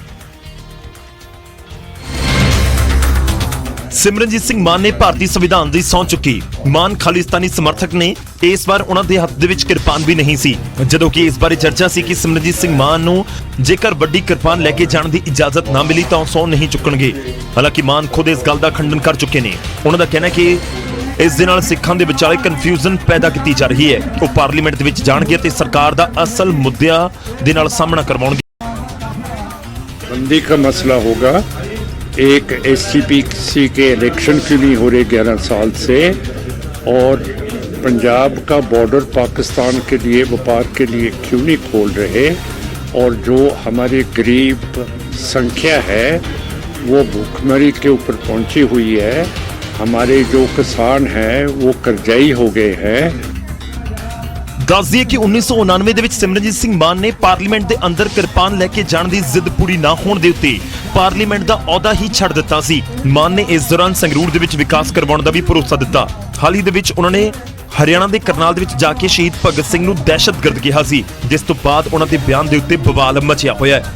ਸਿਮਰਨਜੀਤ ਸਿੰਘ ਮਾਨ ਨੇ ਭਾਰਤੀ ਸੰਵਿਧਾਨ ਦੀ ਸਹੁੰ ਚੁੱਕੀ। ਮਾਨ ਖਾਲਿਸਤਾਨੀ ਸਮਰਥਕ ਨੇ। ਇਸ ਵਾਰ ਉਹਨਾਂ ਦੇ ਹੱਥ ਦੇ ਵਿੱਚ ਕਿਰਪਾਨ ਵੀ ਨਹੀਂ ਸੀ, ਜਦੋਂ ਕਿ ਇਸ ਬਾਰੇ ਚਰਚਾ ਸੀ ਕਿ ਸਿਮਰਨਜੀਤ ਸਿੰਘ ਮਾਨ ਨੂੰ ਜੇਕਰ ਵੱਡੀ ਕਿਰਪਾਨ ਲੈ ਕੇ ਜਾਣ ਦੀ ਇਜਾਜ਼ਤ ਨਾ ਮਿਲੀ ਤਾਂ ਉਹ ਸਹੁੰ ਨਹੀਂ ਚੁੱਕਣਗੇ। ਹਾਲਾਂਕਿ ਮਾਨ ਖੁਦ ਇਸ ਗੱਲ ਦਾ ਖੰਡਨ ਕਰ ਚੁੱਕੇ ਨੇ। ਉਹਨਾਂ ਦਾ ਕਹਿਣਾ ਹੈ ਕਿ ਇਸ ਦੇ ਨਾਲ ਸਿੱਖਾਂ ਦੇ ਵਿਚਾਲੇ ਕਨਫਿਊਜ਼ਨ ਪੈਦਾ ਕੀਤੀ ਜਾ ਰਹੀ ਹੈ। ਉਹ ਪਾਰਲੀਮੈਂਟ ਦੇ ਵਿੱਚ ਜਾਣਗੇ ਤੇ ਸਰਕਾਰ ਦਾ ਅਸਲ ਮੁੱਦਿਆਂ ਦੇ ਨਾਲ ਸਾਹਮਣਾ ਕਰਵਾਉਣਗੇ। बंदी का मसला होगा। एक SGPC के इलेक्शन क्यों नहीं हो रहे 11 साल से, और पंजाब का बॉर्डर पाकिस्तान के लिए व्यापार के लिए क्यों नहीं खोल रहे, और जो हमारी गरीब संख्या है वो भूखमरी के ऊपर पहुंची हुई है। हमारे जो किसान हैं वो कर्जाई हो गए हैं। ਦੱਸ ਦਈਏ ਕਿ 1999 ਦੇ ਵਿੱਚ ਸਿਮਰਨਜੀਤ ਸਿੰਘ ਮਾਨ ਨੇ ਪਾਰਲੀਮੈਂਟ ਦੇ ਅੰਦਰ ਕਿਰਪਾਨ ਲੈ ਕੇ ਜਾਣ ਦੀ ਜ਼ਿੱਦ ਪੂਰੀ ਨਾ ਹੋਣ ਦੇ ਉੱਤੇ ਪਾਰਲੀਮੈਂਟ ਦਾ ਅਹੁਦਾ ਹੀ ਛੱਡ ਦਿੱਤਾ ਸੀ। ਮਾਨ ਨੇ ਇਸ ਦੌਰਾਨ ਸੰਗਰੂਰ ਦੇ ਵਿੱਚ ਵਿਕਾਸ ਕਰਵਾਉਣ ਦਾ ਵੀ ਭਰੋਸਾ ਦਿੱਤਾ। ਹਾਲ ਹੀ ਦੇ ਵਿੱਚ ਉਹਨਾਂ ਨੇ ਹਰਿਆਣਾ ਦੇ ਕਰਨਾਲ ਦੇ ਵਿੱਚ ਜਾ ਕੇ ਸ਼ਹੀਦ ਭਗਤ ਸਿੰਘ ਨੂੰ ਦਹਿਸ਼ਤਗਰਦ ਕਿਹਾ ਸੀ, ਜਿਸ ਤੋਂ ਬਾਅਦ ਉਹਨਾਂ ਦੇ ਬਿਆਨ ਦੇ ਉੱਤੇ ਬਵਾਲ ਮਚਿਆ ਹੋਇਆ ਹੈ।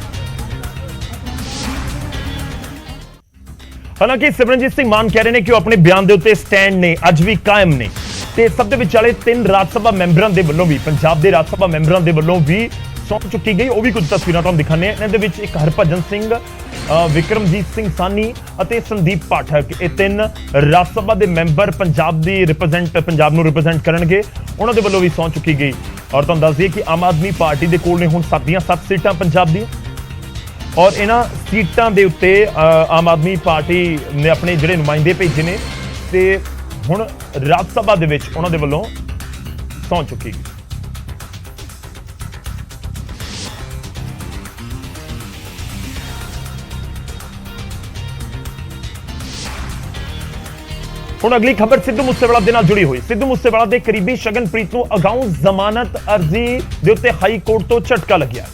ਹਾਲਾਂਕਿ ਸਿਮਰਨਜੀਤ ਸਿੰਘ ਮਾਨ ਕਹਿ ਰਹੇ ਨੇ ਕਿ ਉਹ ਆਪਣੇ ਬਿਆਨ ਦੇ ਉੱਤੇ ਸਟੈਂਡ ਨੇ, ਅੱਜ ਵੀ ਕਾਇਮ ਨੇ। ਤੇ ਸਭ ਦੇ ਵਿਚਾਲੇ 3 ਰਾਜ ਸਭਾ ਮੈਂਬਰਾਂ ਦੇ ਵੱਲੋਂ ਵੀ, ਪੰਜਾਬ ਦੇ ਰਾਜ ਸਭਾ ਮੈਂਬਰਾਂ ਦੇ ਵੱਲੋਂ ਵੀ ਸਹੁੰ ਚੁੱਕੀ ਗਈ। ਉਹ ਵੀ ਕੁਝ ਤਸਵੀਰਾਂ ਤੁਹਾਨੂੰ ਦਿਖਾਉਂਦੇ ਆ। ਇਹਨਾਂ ਦੇ ਵਿੱਚ ਇੱਕ ਹਰਭਜਨ ਸਿੰਘ, ਵਿਕਰਮਜੀਤ ਸਿੰਘ ਸਾਨੀ ਅਤੇ ਸੰਦੀਪ ਪਾਠਕ, ਇਹ 3 ਰਾਜ ਸਭਾ ਦੇ ਮੈਂਬਰ ਪੰਜਾਬ ਨੂੰ ਰਿਪਰੈਜ਼ੈਂਟ ਕਰਨਗੇ। ਉਹਨਾਂ ਦੇ ਵੱਲੋਂ ਵੀ ਸਹੁੰ ਚੁੱਕੀ ਗਈ। ਔਰ ਤੁਹਾਨੂੰ ਦੱਸ ਦਈਏ ਕਿ ਆਮ ਆਦਮੀ ਪਾਰਟੀ ਦੇ ਕੋਲ ਨੇ ਹੁਣ 7 ਦੀਆਂ 7 ਸੀਟਾਂ ਪੰਜਾਬ ਦੀਆਂ, ਔਰ ਇਹਨਾਂ ਸੀਟਾਂ ਦੇ ਉੱਤੇ ਆਮ ਆਦਮੀ ਪਾਰਟੀ ਨੇ ਆਪਣੇ ਜਿਹੜੇ ਨੁਮਾਇੰਦੇ ਭੇਜੇ ਨੇ, ਤੇ ਹੁਣ ਰਾਜ ਸਭਾ ਦੇ ਵਿੱਚ ਉਹਨਾਂ ਦੇ ਵੱਲੋਂ ਸਹੁੰ ਚੁੱਕੀ ਗਈ। ਹੁਣ ਅਗਲੀ ਖਬਰ ਸਿੱਧੂ ਮੂਸੇਵਾਲਾ ਦੇ ਨਾਲ ਜੁੜੀ ਹੋਈ। ਸਿੱਧੂ ਮੂਸੇਵਾਲਾ ਦੇ ਕਰੀਬੀ ਸ਼ਗਨਪ੍ਰੀਤ ਨੂੰ ਅਗਾਊਂ ਜ਼ਮਾਨਤ ਅਰਜ਼ੀ ਦੇ ਉੱਤੇ ਹਾਈ ਕੋਰਟ ਤੋਂ ਝਟਕਾ ਲੱਗਿਆ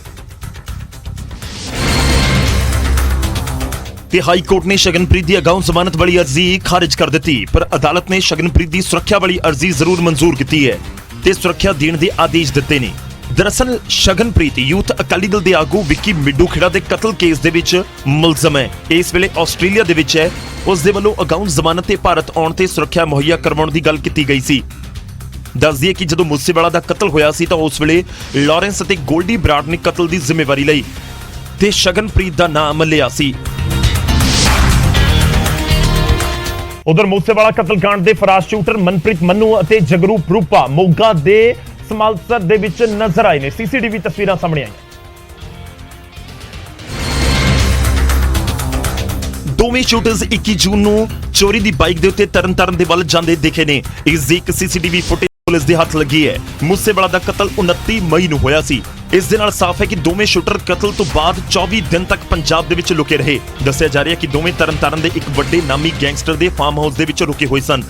ਤੇ ਹਾਈ ਕੋਰਟ ਨੇ ਸ਼ਗਨਪ੍ਰੀਤ ਦੀ ਅਗਾਊਂ ਜ਼ਮਾਨਤ ਵਾਲੀ ਅਰਜ਼ੀ ਖਾਰਿਜ ਕਰ ਦਿੱਤੀ, ਪਰ ਅਦਾਲਤ ਨੇ ਸ਼ਗਨਪ੍ਰੀਤ ਦੀ ਸੁਰੱਖਿਆ ਵਾਲੀ ਅਰਜ਼ੀ ਜ਼ਰੂਰ ਮਨਜ਼ੂਰ ਕੀਤੀ ਹੈ ਤੇ ਸੁਰੱਖਿਆ ਦੇਣ ਦੇ ਆਦੇਸ਼ ਦਿੱਤੇ ਨੇ। ਦਰਅਸਲ ਸ਼ਗਨਪ੍ਰੀਤ ਯੂਥ ਅਕਾਲੀ ਦਲ ਦੇ ਆਗੂ ਵਿੱਕੀ ਮਿੱਡੂ ਖੇੜਾ ਦੇ ਕਤਲ ਕੇਸ ਦੇ ਵਿੱਚ ਮੁਲਜ਼ਮ ਹੈ। ਇਸ ਵੇਲੇ ਆਸਟ੍ਰੇਲੀਆ ਦੇ ਵਿੱਚ ਹੈ। ਉਸ ਦੇ ਵੱਲੋਂ ਅਗਾਊਂ ਜ਼ਮਾਨਤ ਤੇ ਭਾਰਤ ਆਉਣ ਤੇ ਸੁਰੱਖਿਆ ਮੁਹੱਈਆ ਕਰਵਾਉਣ ਦੀ ਗੱਲ ਕੀਤੀ ਗਈ ਸੀ। ਦੱਸ ਦਈਏ ਕਿ ਜਦੋਂ ਮੂਸੇਵਾਲਾ ਦਾ ਕਤਲ ਹੋਇਆ ਸੀ ਤਾਂ ਉਸ ਵੇਲੇ ਲਾਰੈਂਸ ਅਤੇ ਗੋਲਡੀ ਬਰਾਡ ਨੇ ਕਤਲ ਦੀ ਜ਼ਿੰਮੇਵਾਰੀ ਲਈ ਤੇ ਸ਼ਗਨਪ੍ਰੀਤ ਦਾ ਨਾਮ ਲਿਆ ਸੀ। ਉਧਰ ਮੂਸੇਵਾਲਾ ਕਤਲकांड ਦੇ ਫਰਾਰ ਸ਼ੂਟਰ ਮਨਪ੍ਰੀਤ ਮੰਨੂ ਅਤੇ ਜਗਰੂਪ ਰੂਪਾ ਮੋਗਾ ਦੇ ਸਮਾਲਸਰ ਦੇ ਵਿੱਚ ਨਜ਼ਰ ਆਏ ਨੇ। ਸੀਸੀਟੀਵੀ ਤਸਵੀਰਾਂ ਸਾਹਮਣੇ ਆਈਆਂ। ਦੋਵੇਂ ਸ਼ੂਟਰਸ 21 ਜੂਨ ਨੂੰ ਚੋਰੀ ਦੀ ਬਾਈਕ ਦੇ ਉੱਤੇ ਤਰਨਤਾਰਨ ਦੇ ਵੱਲ ਜਾਂਦੇ ਦਿਖੇ ਨੇ। ਇਸ ਦੀ ਇੱਕ ਸੀਸੀਟੀਵੀ ਫੁਟੇਜ ਪੁਲਿਸ ਦੇ ਹੱਥ ਲੱਗੀ ਹੈ। ਮੂਸੇਵਾਲਾ ਦਾ ਕਤਲ 29 ਮਈ ਨੂੰ ਹੋਇਆ ਸੀ। ਇਸ ਦੇ ਨਾਲ ਸਾਫ਼ ਹੈ ਕਿ ਦੋਵੇਂ ਸ਼ੂਟਰ ਕਤਲ ਤੋਂ ਬਾਅਦ 24 ਦਿਨ ਤੱਕ ਪੰਜਾਬ ਦੇ ਵਿੱਚ ਲੁਕੇ ਰਹੇ। ਦੱਸਿਆ ਜਾ ਰਿਹਾ ਹੈ ਕਿ ਦੋਵੇਂ ਤਰਨਤਾਰਨ ਦੇ ਇੱਕ ਵੱਡੇ ਨਾਮੀ ਗੈਂਗਸਟਰ ਦੇ ਫਾਰਮ ਹਾਊਸ ਦੇ ਵਿੱਚ ਰੁਕੇ ਹੋਏ ਸਨ,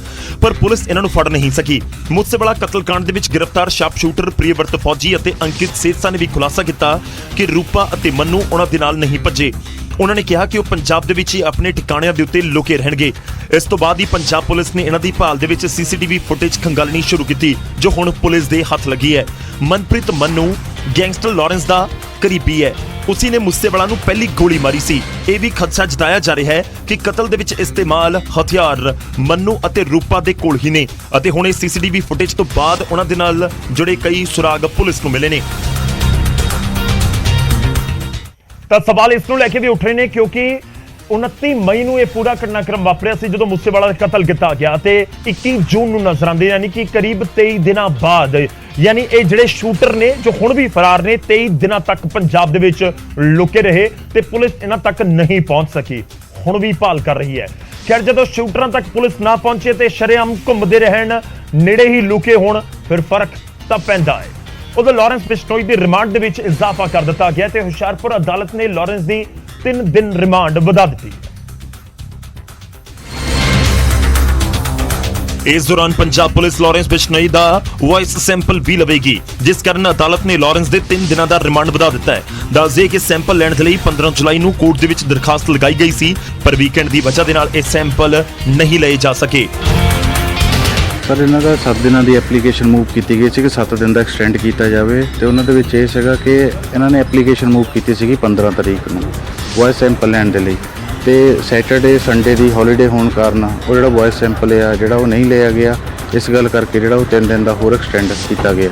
ਪਰ ਪੁਲਿਸ ਇਹਨਾਂ ਨੂੰ ਫੜ ਨਹੀਂ ਸਕੀ। ਮੂਸੇਵਾਲਾ ਕਤਲकांड ਦੇ ਵਿੱਚ ਗ੍ਰਿਫਤਾਰ ਸ਼ਾਰਪ ਸ਼ੂਟਰ ਪ੍ਰਿਯਵਰਤ ਫੌਜੀ ਅਤੇ ਅੰਕਿਤ ਸੇਤਸਾ ਨੇ ਵੀ ਖੁਲਾਸਾ ਕੀਤਾ ਕਿ ਰੂਪਾ ਅਤੇ ਮੰਨੂ ਉਹਨਾਂ ਦੇ ਨਾਲ ਨਹੀਂ ਭੱਜੇ। ਉਹਨਾਂ ਨੇ ਕਿਹਾ ਕਿ ਉਹ ਪੰਜਾਬ ਦੇ ਵਿੱਚ ਹੀ ਆਪਣੇ ਠਿਕਾਣਿਆਂ ਦੇ ਉੱਤੇ ਲੁਕੇ ਰਹਿਣਗੇ। ਇਸ ਤੋਂ ਬਾਅਦ ਹੀ ਪੰਜਾਬ ਪੁਲਿਸ ਨੇ ਇਹਨਾਂ ਦੀ ਭਾਲ ਦੇ ਵਿੱਚ ਸੀਸੀਟੀਵੀ ਫੁਟੇਜ ਖੰਗਾਲਣੀ ਸ਼ੁਰੂ ਕੀਤੀ, ਜੋ ਹੁਣ ਪੁਲਿਸ ਦੇ ਹੱਥ ਲੱਗੀ ਹੈ। ਮਨਪ੍ਰੀਤ ਮੰਨੂ ਗੈਂਗਸਟਰ ਲਾਰੈਂਸ ਦਾ ਕਰੀਬੀ ਹੈ। ਉਸੀ ਨੇ ਮੂਸੇਵਾਲਾ ਨੂੰ ਪਹਿਲੀ ਗੋਲੀ ਮਾਰੀ ਸੀ। ਇਹ ਵੀ ਖਦਸ਼ਾ ਜਤਾਇਆ ਜਾ ਰਿਹਾ ਹੈ ਕਿ ਕਤਲ ਦੇ ਵਿੱਚ ਇਸਤੇਮਾਲ ਹਥਿਆਰ ਮੰਨੂ ਅਤੇ ਰੂਪਾ ਦੇ ਕੋਲ ਹੀ ਨੇ ਅਤੇ ਹੁਣ ਇਹ ਸੀਸੀਟੀਵੀ ਫੁਟੇਜ ਤੋਂ ਬਾਅਦ ਉਹਨਾਂ ਦੇ ਨਾਲ ਜੁੜੇ ਕਈ ਸੁਰਾਗ ਪੁਲਿਸ ਨੂੰ ਮਿਲੇ ਨੇ। ਤਾਂ ਸਵਾਲ ਇਸ ਨੂੰ ਲੈ ਕੇ ਵੀ ਉੱਠ ਰਹੇ ਨੇ ਕਿਉਂਕਿ 29 ਮਈ ਨੂੰ ਇਹ ਪੂਰਾ ਘਟਨਾਕ੍ਰਮ ਵਾਪਰਿਆ ਸੀ ਜਦੋਂ ਮੂਸੇਵਾਲਾ ਦਾ ਕਤਲ ਕੀਤਾ ਗਿਆ ਤੇ 21 ਜੂਨ ਨੂੰ ਨਜ਼ਰ ਆਉਂਦੇ ਯਾਨੀ ਕਿ ਕਰੀਬ 23 ਦਿਨਾਂ ਬਾਅਦ ਯਾਨੀ ਇਹ ਜਿਹੜੇ ਸ਼ੂਟਰ ਨੇ ਜੋ ਹੁਣ ਵੀ ਫਰਾਰ ਨੇ 23 ਦਿਨਾਂ ਤੱਕ ਪੰਜਾਬ ਦੇ ਵਿੱਚ ਲੁਕੇ ਰਹੇ ਤੇ ਪੁਲਿਸ ਇਹਨਾਂ ਤੱਕ ਨਹੀਂ ਪਹੁੰਚ ਸਕੀ। ਹੁਣ ਵੀ ਭਾਲ ਕਰ ਰਹੀ ਹੈ। ਖੈਰ ਜਦੋਂ ਸ਼ੂਟਰਾਂ ਤੱਕ ਪੁਲਿਸ ਨਾ ਪਹੁੰਚੇ ਤੇ ਸ਼ਰੇਆਮ ਘੁੰਮਦੇ ਰਹਿਣ, ਨੇੜੇ ਹੀ ਲੁਕੇ ਹੋਣ, ਫਿਰ ਫਰਕ ਤਾਂ ਪੈਂਦਾ ਹੈ। ਉਦੋਂ ਲਾਰੈਂਸ ਬਿਸ਼ਨੋਈ ਦੇ ਰਿਮਾਂਡ ਦੇ ਵਿੱਚ ਇਜ਼ਾਫਾ ਕਰ ਦਿੱਤਾ ਗਿਆ ਤੇ ਹੁਸ਼ਿਆਰਪੁਰ ਅਦਾਲਤ ਨੇ ਲਾਰੈਂਸ ਦੀ 3 ਦਿਨ ਰਿਮਾਂਡ ਵਧਾ ਦਿੱਤੀ। ਇਸ ਦੌਰਾਨ ਪੰਜਾਬ ਪੁਲਿਸ ਲਾਰੈਂਸ ਬਿਸ਼ਨੋਈ ਦਾ ਵੌਇਸ ਸੈਂਪਲ ਵੀ ਲਵੇਗੀ, ਜਿਸ ਕਾਰਨ ਅਦਾਲਤ ਨੇ ਲਾਰੈਂਸ ਦੇ 3 ਦਿਨਾਂ ਦਾ ਰਿਮਾਂਡ ਵਧਾ ਦਿੱਤਾ ਹੈ। ਦੱਸਦੇ ਕਿ ਸੈਂਪਲ ਲੈਣ ਦੇ ਲਈ 15 ਜੁਲਾਈ ਨੂੰ ਕੋਰਟ ਦੇ ਵਿੱਚ ਦਰਖਾਸਤ ਲਗਾਈ ਗਈ ਸੀ, ਪਰ ਵੀਕਐਂਡ ਦੀ ਵਜ੍ਹਾ ਦੇ ਨਾਲ ਇਹ ਸੈਂਪਲ ਨਹੀਂ ਲਏ ਜਾ ਸਕੇ। ਸਰ ਇਹਨਾਂ ਦਾ 7 ਦਿਨਾਂ ਦੀ ਐਪਲੀਕੇਸ਼ਨ ਮੂਵ ਕੀਤੀ ਗਈ ਸੀ ਕਿ 7 ਦਿਨ ਦਾ ਐਕਸਟੈਂਡ ਕੀਤਾ ਜਾਵੇ ਤੇ ਉਹਨਾਂ ਦੇ ਵਿੱਚ ਇਹ ਸੀਗਾ ਕਿ ਇਹਨਾਂ ਨੇ ਐਪਲੀਕੇਸ਼ਨ ਮੂਵ ਕੀਤੀ ਸੀਗੀ 15 ਤਰੀਕ ਨੂੰ ਵੌਇਸ ਸੈਂਪਲ ਲੈਣ ਦੇ ਲਈ ਤੇ ਸੈਟਰਡੇ ਸੰਡੇ ਦੀ ਹੌਲੀਡੇ ਹੋਣ ਕਾਰਨ ਉਹ ਜਿਹੜਾ ਵੌਇਸ ਸੈਂਪਲ ਆ ਜਿਹੜਾ ਉਹ ਨਹੀਂ ਲਿਆ ਗਿਆ। ਇਸ ਗੱਲ ਕਰਕੇ ਜਿਹੜਾ ਉਹ 3 ਦਿਨ ਦਾ ਹੋਰ ਐਕਸਟੈਂਡ ਕੀਤਾ ਗਿਆ।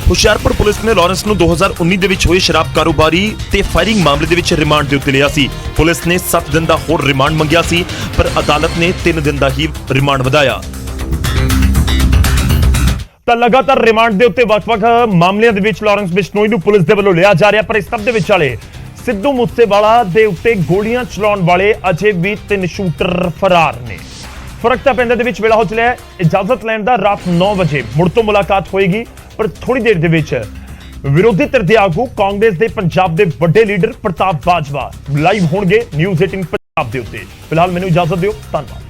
ਹੁਸ਼ਿਆਰਪੁਰ ਪੁਲਿਸ ਨੇ ਲਾਰੈਂਸ ਨੂੰ 2019 ਦੇ ਵਿੱਚ ਹੋਏ ਸ਼ਰਾਬ ਕਾਰੋਬਾਰੀ ਤੇ ਫਾਇਰਿੰਗ ਮਾਮਲੇ ਦੇ ਵਿੱਚ ਰਿਮਾਂਡ ਦੇ ਉੱਤੇ ਲਿਆ ਸੀ। ਪੁਲਿਸ ਨੇ 7 ਦਿਨ ਦਾ ਹੋਰ ਰਿਮਾਂਡ ਮੰਗਿਆ ਸੀ, ਪਰ ਅਦਾਲਤ ਨੇ 3 ਦਿਨ ਦਾ ਹੀ ਰਿਮਾਂਡ ਵਧਾਇਆ। ਤਾਂ ਲਗਾਤਾਰ ਰਿਮਾਂਡ ਦੇ ਉੱਤੇ ਵੱਖ-ਵੱਖ ਮਾਮਲਿਆਂ ਦੇ ਵਿੱਚ ਲਾਰੈਂਸ ਬਿਸ਼ਨੋਈ ਨੂੰ ਪੁਲਿਸ ਦੇ ਵੱਲੋਂ ਲਿਆ ਜਾ ਰਿਹਾ, ਪਰ ਇਸ ਸਭ ਦੇ ਵਿਚਾਲੇ ਸਿੱਧੂ ਮੂਸੇਵਾਲਾ ਦੇ ਉੱਤੇ ਗੋਲੀਆਂ ਚਲਾਉਣ ਵਾਲੇ ਅਜੇ ਵੀ 3 ਸ਼ੂਟਰ ਫਰਾਰ ਨੇ। ਫਰਕ ਤਾਂ ਪੈਂਦੇ ਦੇ ਵਿੱਚ ਵੇਲਾ ਹੋ ਚਲਿਆ। ਇਜਾਜ਼ਤ ਲੈਣ ਦਾ ਰਾਤ 9 ਵਜੇ ਮੁੜ ਤੋਂ ਮੁਲਾਕਾਤ ਹੋਏਗੀ, ਪਰ ਥੋੜੀ ਦੇਰ ਦੇ ਵਿੱਚ ਵਿਰੋਧੀ ਧਿਰ ਦੇ ਆਗੂ ਕਾਂਗਰਸ ਦੇ ਪੰਜਾਬ ਦੇ ਵੱਡੇ ਲੀਡਰ ਪ੍ਰਤਾਪ ਬਾਜਵਾ ਲਾਈਵ ਹੋਣਗੇ ਨਿਊਜ਼ 18 ਪੰਜਾਬ ਦੇ ਉੱਤੇ। ਫਿਲਹਾਲ ਮੈਨੂੰ ਇਜਾਜ਼ਤ ਦਿਓ, ਧੰਨਵਾਦ।